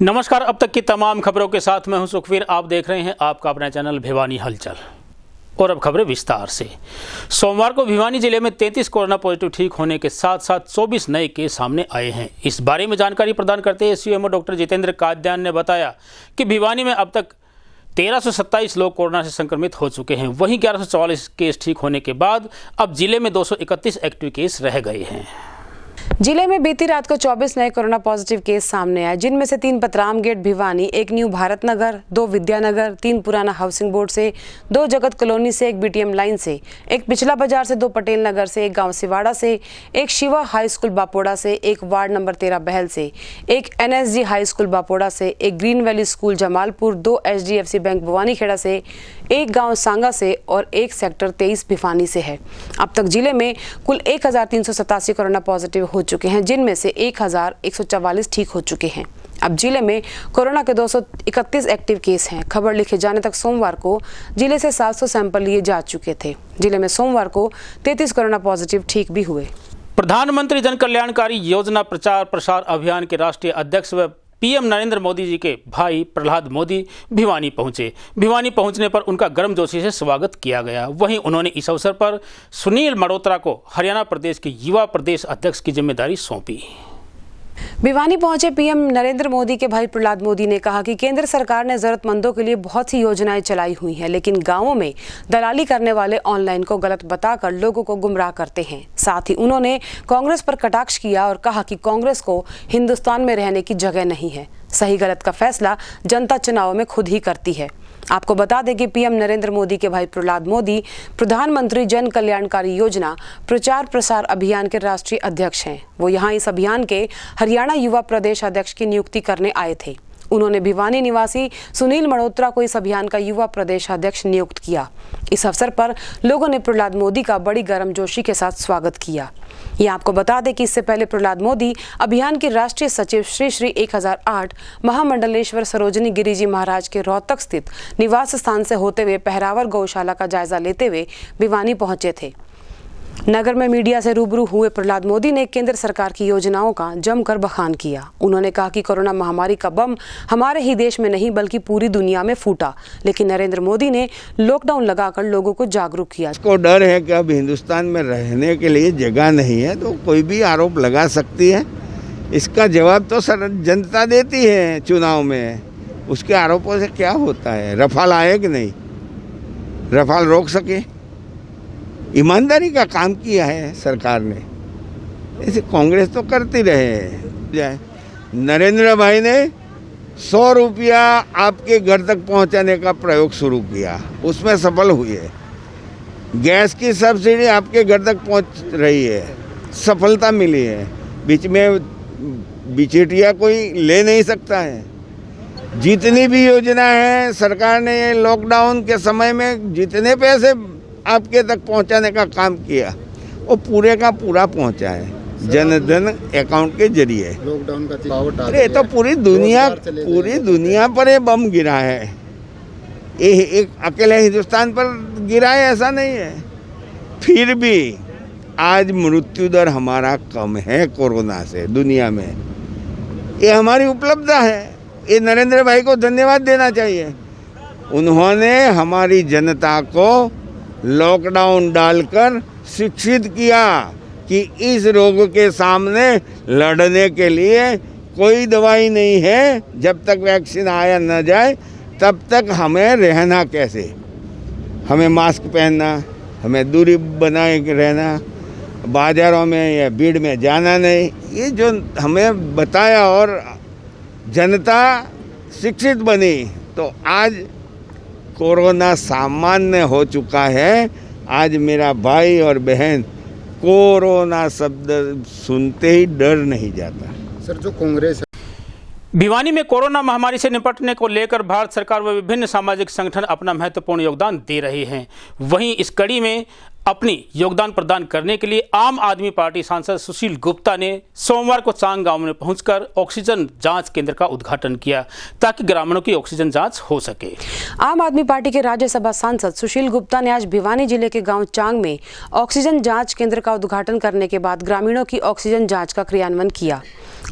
नमस्कार। अब तक की तमाम खबरों के साथ मैं हूं सुखवीर। आप देख रहे हैं आपका अपना चैनल भिवानी हलचल। और अब खबरें विस्तार से। सोमवार को भिवानी जिले में 33 कोरोना पॉजिटिव ठीक होने के साथ साथ 24 नए केस सामने आए हैं। इस बारे में जानकारी प्रदान करते हुए सीएमओ डॉक्टर जितेंद्र काद्यान ने बताया कि भिवानी में अब तक 1327 लोग कोरोना से संक्रमित हो चुके हैं। वहीं 1144 केस ठीक होने के बाद अब जिले में 231 एक्टिव केस रह गए हैं। जिले में बीती रात को 24 नए कोरोना पॉजिटिव केस सामने आए, जिनमें से 3 पतराम गेट भिवानी, 1 न्यू भारत नगर, 2 विद्यानगर, 3 पुराना हाउसिंग बोर्ड से, 2 जगत कॉलोनी से, 1 बीटीएम लाइन से, 1 पिछला बाजार से, 2 पटेल नगर से, 1 गांव सिवाड़ा से, 1 शिवा हाई स्कूल बापोड़ा से, 1 वार्ड नंबर 13 बहल से, 1 एनएसजी हाई स्कूल बापोड़ा से, 1 green valley school Jamalpur, 2 HDFC bank Bhawani Kheda से, 1 गांव सांगा से और 1 सेक्टर 23 भिवानी से है। अब तक जिले में कुल 1387 कोरोना पॉजिटिव हो चुके हैं, जिनमें से 1144 ठीक हो चुके हैं। अब जिले में कोरोना के 231 एक्टिव केस हैं। खबर लिखे जाने तक सोमवार को जिले से 700 सैंपल लिए जा चुके थे। जिले में सोमवार को 33 कोरोना पॉजिटिव ठीक भी हुए। प्रधानमंत्री जन कल्याणकारी योजना प्रचार प्रसार अभियान के राष्ट्रीय अध्यक्ष व पीएम नरेंद्र मोदी जी के भाई प्रहलाद मोदी भिवानी पहुंचे। भिवानी पहुंचने पर उनका गर्मजोशी से स्वागत किया गया। वहीं उन्होंने इस अवसर पर सुनील मल्होत्रा को हरियाणा प्रदेश के युवा प्रदेश अध्यक्ष की जिम्मेदारी सौंपी। भिवानी पहुंचे पीएम नरेंद्र मोदी के भाई प्रहलाद मोदी ने कहा कि केंद्र सरकार ने जरूरतमंदों के लिए बहुत सी योजनाएं चलाई हुई हैं, लेकिन गांवों में दलाली करने वाले ऑनलाइन को गलत बताकर लोगों को गुमराह करते हैं। साथ ही उन्होंने कांग्रेस पर कटाक्ष किया और कहा कि कांग्रेस को हिंदुस्तान में रहने की जगह नहीं है। सही गलत का फैसला जनता चुनाव में खुद ही करती है। आपको बता दें कि पीएम नरेंद्र मोदी के भाई प्रहलाद मोदी प्रधानमंत्री जन कल्याणकारी योजना प्रचार प्रसार अभियान के राष्ट्रीय अध्यक्ष हैं। वो यहां इस अभियान के हरियाणा युवा प्रदेश अध्यक्ष की नियुक्ति करने आए थे। उन्होंने भिवानी निवासी सुनील मल्होत्रा को इस अभियान का युवा प्रदेश अध्यक्ष नियुक्त किया। इस अवसर पर लोगों ने प्रहलाद मोदी का बड़ी गर्मजोशी के साथ स्वागत किया। ये आपको बता दें कि इससे पहले प्रहलाद मोदी अभियान के राष्ट्रीय सचिव श्री 1008 महामंडलेश्वर सरोजनी गिरिजी महाराज के रोहतक स्थित निवास स्थान से होते हुए पहरावर गौशाला का जायजा लेते हुए भिवानी पहुंचे थे। नगर में मीडिया से रूबरू हुए प्रहलाद मोदी ने केंद्र सरकार की योजनाओं का जमकर बखान किया। उन्होंने कहा कि कोरोना महामारी का बम हमारे ही देश में नहीं बल्कि पूरी दुनिया में फूटा, लेकिन नरेंद्र मोदी ने लॉकडाउन लगाकर लोगों को जागरूक किया। इसको डर है कि अब हिंदुस्तान में रहने के लिए जगह नहीं है, तो कोई भी आरोप लगा सकती है। इसका जवाब तो जनता देती है चुनाव में। उसके आरोपों से क्या होता है? रफाल आए कि नहीं? रफाल रोक सके? ईमानदारी का काम किया है सरकार ने। ऐसे कांग्रेस तो करती रहे। नरेंद्र भाई ने 100 रुपया आपके घर तक पहुंचाने का प्रयोग शुरू किया, उसमें सफल हुए। गैस की सब्सिडी आपके घर तक पहुंच रही है, सफलता मिली है। बीच में बिचेटिया कोई ले नहीं सकता है। जितनी भी योजना है सरकार ने लॉकडाउन के समय में जितने पैसे आपके तक पहुंचाने का काम किया, वो पूरे का पूरा पहुंचा है जन धन अकाउंट के जरिए। लॉकडाउन का पावर अरे तो पूरी दुनिया पर ये बम गिरा है। ये एक अकेले हिंदुस्तान पर गिरा है ऐसा नहीं है। फिर भी आज मृत्यु दर हमारा कम है कोरोना से दुनिया में। ये हमारी उपलब्धि है। ये नरेंद्र भाई को धन्यवाद देना चाहिए। उन्होंने हमारी जनता को लॉकडाउन डालकर शिक्षित किया कि इस रोग के सामने लड़ने के लिए कोई दवाई नहीं है। जब तक वैक्सीन आया न जाए तब तक हमें रहना कैसे, हमें मास्क पहनना, हमें दूरी बनाए रहना, बाज़ारों में या भीड़ में जाना नहीं, ये जो हमें बताया और जनता शिक्षित बनी, तो आज कोरोना सामान्य हो चुका है। आज मेरा भाई और बहन कोरोना शब्द सुनते ही डर नहीं जाता। सर, जो कांग्रेस भिवानी में कोरोना महामारी से निपटने को लेकर भारत सरकार व विभिन्न सामाजिक संगठन अपना महत्वपूर्ण योगदान दे रहे हैं। वहीं इस कड़ी में अपनी योगदान प्रदान करने के लिए आम आदमी पार्टी सांसद सुशील गुप्ता ने सोमवार को चांग गांव में पहुंचकर ऑक्सीजन जांच केंद्र का उद्घाटन किया ताकि ग्रामीणों की ऑक्सीजन जांच हो सके। आम आदमी पार्टी के राज्यसभा सांसद सुशील गुप्ता ने आज भिवानी जिले के गांव चांग में ऑक्सीजन जांच केंद्र का उद्घाटन करने के बाद ग्रामीणों की ऑक्सीजन जांच का क्रियान्वयन किया।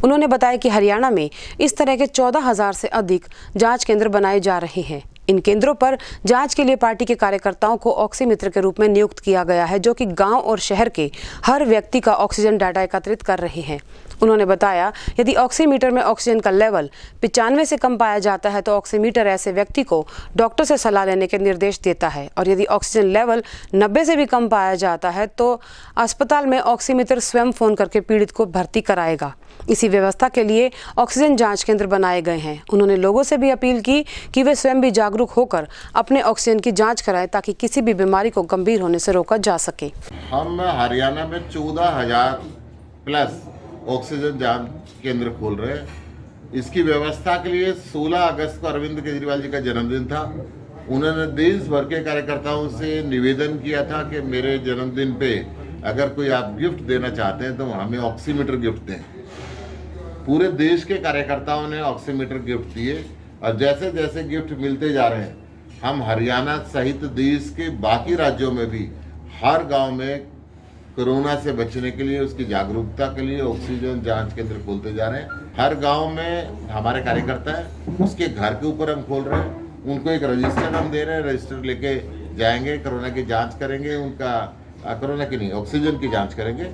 उन्होंने बताया कि हरियाणा में इस तरह के 14,000 से अधिक जांच केंद्र बनाए जा रहे हैं। इन केंद्रों पर जांच के लिए पार्टी के कार्यकर्ताओं को ऑक्सीमीटर के रूप में नियुक्त किया गया है, जो कि गांव और शहर के हर व्यक्ति का ऑक्सीजन डाटा एकत्रित कर रहे हैं। उन्होंने बताया, यदि ऑक्सीमीटर में ऑक्सीजन का लेवल 95 से कम पाया जाता है तो ऑक्सीमीटर ऐसे व्यक्ति को डॉक्टर से सलाह लेने के निर्देश देता है, और यदि ऑक्सीजन लेवल 90 से भी कम पाया जाता है तो अस्पताल में ऑक्सीमीटर स्वयं फोन करके पीड़ित को भर्ती कराएगा। इसी व्यवस्था के लिए ऑक्सीजन जांच केंद्र बनाए गए हैं। उन्होंने लोगों से भी अपील की कि वे स्वयं भी जागरूक होकर अपने ऑक्सीजन की जांच कराएं, ताकि किसी भी बीमारी को गंभीर होने से रोका जा सके। हम हरियाणा में 14,000 प्लस ऑक्सीजन जांच केंद्र खोल रहे हैं। इसकी व्यवस्था के लिए 16 अगस्त को अरविंद केजरीवाल जी का जन्मदिन था। उन्होंने देश भर के कार्यकर्ताओं से निवेदन किया था कि मेरे जन्मदिन पे अगर कोई आप गिफ्ट देना चाहते हैं तो हमें ऑक्सीमीटर गिफ्ट दें। पूरे देश के कार्यकर्ताओं ने ऑक्सीमीटर गिफ्ट दिए, और जैसे जैसे गिफ्ट मिलते जा रहे हैं, हम हरियाणा सहित देश के बाकी राज्यों में भी हर गांव में कोरोना से बचने के लिए, उसकी जागरूकता के लिए ऑक्सीजन जांच केंद्र खोलते जा रहे हैं। हर गांव में हमारे कार्यकर्ता हैं, उसके घर के ऊपर हम खोल रहे हैं। उनको एक रजिस्टर हम दे रहे हैं, रजिस्टर लेके जाएंगे, कोरोना की जांच करेंगे, उनका कोरोना की नहीं ऑक्सीजन की जांच करेंगे।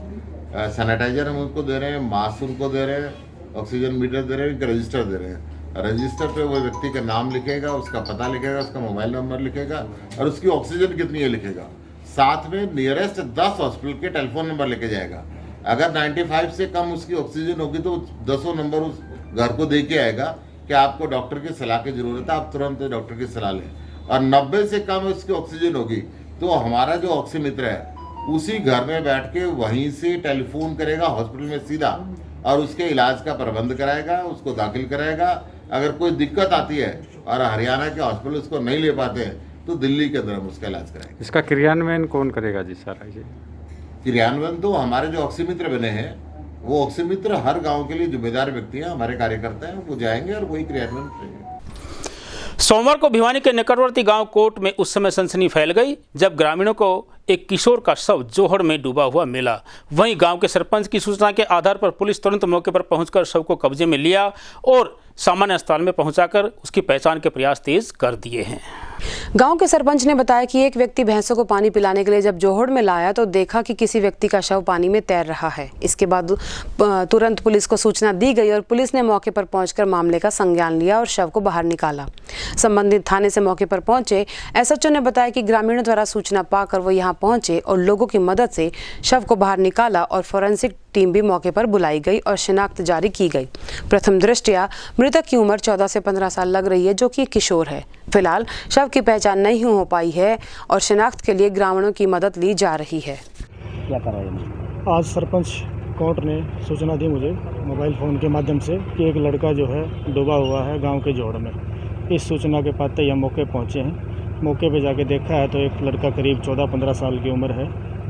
सैनिटाइजर हम उनको दे रहे हैं, मास्क उनको दे रहे हैं, ऑक्सीजन मीटर दे रहे हैं, रजिस्टर दे रहे हैं। रजिस्टर पे वो व्यक्ति का नाम लिखेगा, उसका पता लिखेगा, उसका मोबाइल नंबर लिखेगा और उसकी ऑक्सीजन कितनी है लिखेगा। साथ में नियरेस्ट 10 हॉस्पिटल के टेलीफोन नंबर लेके जाएगा। अगर 95 से कम उसकी ऑक्सीजन होगी तो 10 नंबर उस घर को दे के आएगा कि आपको डॉक्टर की सलाह की जरूरत है, आप तुरंत डॉक्टर की सलाह लें। और 90 से कम उसकी ऑक्सीजन होगी तो हमारा जो ऑक्सीमीटर है उसी घर में बैठ के वहीं से टेलीफोन करेगा हॉस्पिटल में सीधा, और उसके इलाज का प्रबंध कराएगा, उसको दाखिल कराएगा। अगर कोई दिक्कत आती है और हरियाणा के हॉस्पिटल उसको नहीं ले पाते हैं तो दिल्ली के अंदर हम उसका इलाज कराएंगे। इसका क्रियान्वयन कौन करेगा जी सारा ये? क्रियान्वयन तो हमारे जो ऑक्सीमित्र बने हैं, वो ऑक्सीमित्र हर गांव के लिए जिम्मेदार व्यक्ति हैं, हमारे कार्यकर्ता हैं, वो जाएंगे और वही क्रियान्वयन करेंगे। सोमवार को भिवानी के निकटवर्ती गांव कोट में उस समय सनसनी फैल गई जब ग्रामीणों को एक किशोर का शव जोहड़ में डूबा हुआ मिला। वहीं गांव के सरपंच की सूचना के आधार पर पुलिस तुरंत मौके पर पहुंचकर शव को कब्जे में लिया और सामान्य अस्पताल में पहुंचाकर उसकी पहचान के प्रयास तेज कर दिए हैं। गांव के सरपंच ने बताया कि एक व्यक्ति भैंसों को पानी पिलाने के लिए जब जोहड़ में लाया तो देखा कि किसी व्यक्ति का शव पानी में तैर रहा है। इसके बाद तुरंत पुलिस को सूचना दी गई और पुलिस ने मौके पर पहुंचकर मामले का संज्ञान लिया और शव को बाहर निकाला। संबंधित थाने से मौके पर पहुंचे एसएचओ ने बताया कि ग्रामीणों द्वारा सूचना पाकर वो यहाँ पहुंचे और लोगों की मदद से शव को बाहर निकाला और फोरेंसिक टीम भी मौके पर बुलाई गई और शिनाख्त जारी की गई। प्रथम दृष्टया मृतक की उम्र 14 से 15 साल लग रही है, जो कि किशोर है। फिलहाल शव की पहचान नहीं हो पाई है और शिनाख्त के लिए ग्रामीणों की मदद ली जा रही है। क्या कर रहे हैं? आज सरपंच कोर्ट ने सूचना दी मुझे मोबाइल फ़ोन के माध्यम से कि एक लड़का जो है डूबा हुआ है गांव के जोड़ में। इस सूचना के पाते हम मौके पहुंचे हैं। मौके पे जाके देखा है तो एक लड़का करीब 14-15 साल की उम्र है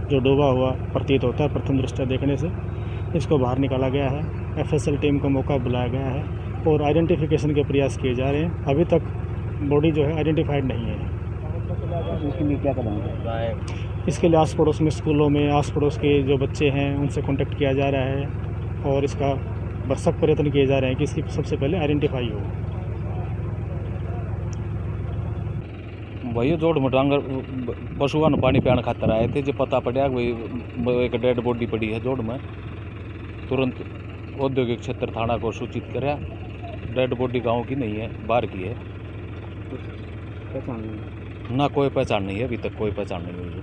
जो डूबा हुआ प्रतीत होता है प्रथम दृष्टया देखने से। इसको बाहर निकाला गया है। एफएसएल टीम को मौका बुलाया गया है और आइडेंटिफिकेशन के प्रयास किए जा रहे हैं। अभी तक बॉडी जो है आइडेंटिफाइड नहीं है। इसके लिए क्या करेंगे? इसके लिए आस पड़ोस में स्कूलों में आस पड़ोस के जो बच्चे हैं उनसे कांटेक्ट किया जा रहा है और इसका भरसक प्रयत्न किए जा रहे हैं कि इसकी सबसे पहले आइडेंटिफाई हो। भाई जोड़ में डांगर पशुओं ने पानी पियाने खातर आए थे, जो पता पड़ा भाई एक डेड बॉडी पड़ी है जोड़ में। तुरंत औद्योगिक क्षेत्र थाना को सूचित कराया। डेड बॉडी गांव की नहीं है, बाहर की है। ना कोई पहचान नहीं है, अभी तक कोई पहचान नहीं हुई है।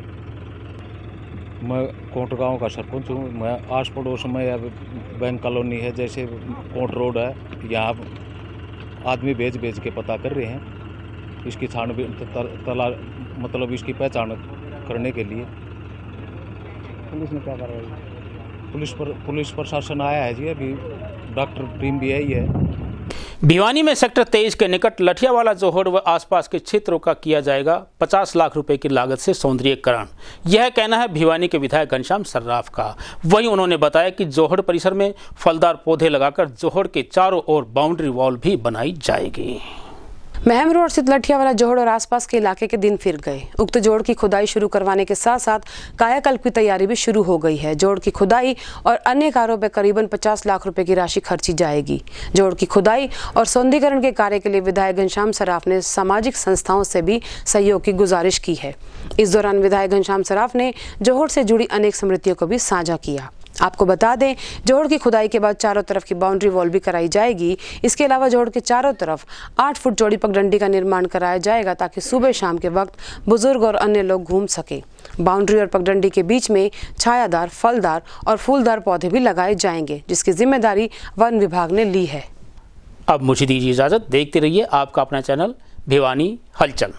मैं कोट गांव का सरपंच हूँ। मैं आस पड़ोस में या बैंक कॉलोनी है जैसे कोट रोड है, यहाँ आदमी भेज के पता कर रहे हैं इसकी छानबीन मतलब इसकी पहचान करने के लिए। पुलिस ने क्या कार्रवाई की? पुलिस प्रशासन आया है जी, अभी डॉक्टर टीम भी आई है। भिवानी में सेक्टर 23 के निकट लठियावाला जोहड़ व आसपास के क्षेत्रों का किया जाएगा 50 लाख रुपए की लागत से सौंदर्यीकरण। यह कहना है भिवानी के विधायक घनश्याम सर्राफ का। वहीं उन्होंने बताया कि जोहड़ परिसर में फलदार पौधे लगाकर जोहड़ के चारों ओर बाउंड्री वॉल भी बनाई जाएगी। महम रोड स्थित लठिया वाला जोड़ और आसपास के इलाके के दिन फिर गए। उक्त जोड़ की खुदाई शुरू करवाने के साथ साथ कायाकल्प की तैयारी भी शुरू हो गई है। जोड़ की खुदाई और अन्य कार्यों पर करीबन 50 लाख रुपए की राशि खर्ची जाएगी। जोड़ की खुदाई और सौंदर्यीकरण के कार्य के लिए विधायक घनश्याम सराफ ने सामाजिक संस्थाओं से भी सहयोग की गुजारिश की है। इस दौरान विधायक घनश्याम सराफ ने जोड़ से जुड़ी अनेक स्मृतियों को भी साझा किया। आपको बता दें, जोड़ की खुदाई के बाद चारों तरफ की बाउंड्री वॉल भी कराई जाएगी। इसके अलावा जोड़ के चारों तरफ 8 फुट चौड़ी पगडंडी का निर्माण कराया जाएगा ताकि सुबह शाम के वक्त बुजुर्ग और अन्य लोग घूम सके। बाउंड्री और पगडंडी के बीच में छायादार, फलदार और फूलदार पौधे भी लगाए जाएंगे, जिसकी जिम्मेदारी वन विभाग ने ली है। अब मुझे दीजिए इजाजत। देखते रहिए आपका अपना चैनल भिवानी हलचल।